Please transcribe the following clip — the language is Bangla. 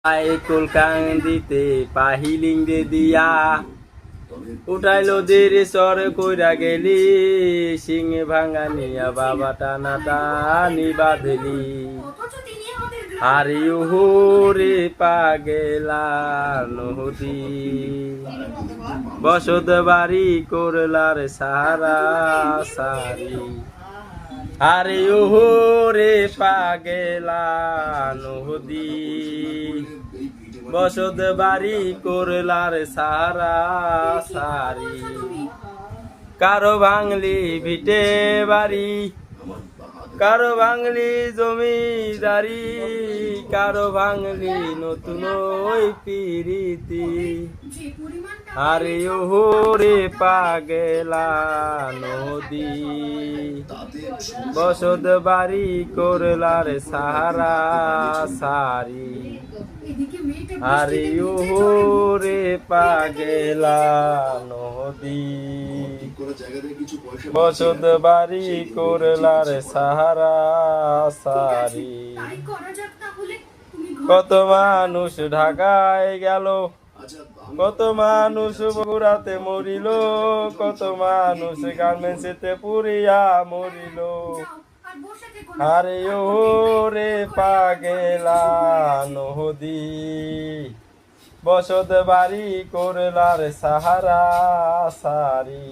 কলকান্দিতে পাহিলিঙ্গে দিয়া উঠাইলো দের সর কইরা গেলি সিং ভাঙা নিয়া বাবা টানা টানি বাঁধলি হারিও রে পাগেলা নদী বসত বাড়ি করলার সারা সারি হারিও রে পাগেলা নদী বসত বাড়ি করলার সারা সারি কারো ভাঙলি ভিটে বাড়ি কারো ভাঙলি জমিদারি কারো ভাঙলি নতুন ওই পিরিতি আরে ওহো রে পাগেলা নদী বসত বাড়ি করলার সারা সারি আরে ওহো রে পাগেলা নদী বসত বাড়ি করলার সাহারা সারি কত মানুষ ঢাকায় গেল কত মানুষ বগুড়াতে মরিল কত মানুষ গার্মেন্টসেতে পুরিয়া মরিল আরে ও রে পাগেলা নদী বসত বাড়ি করলার সাহারা সারি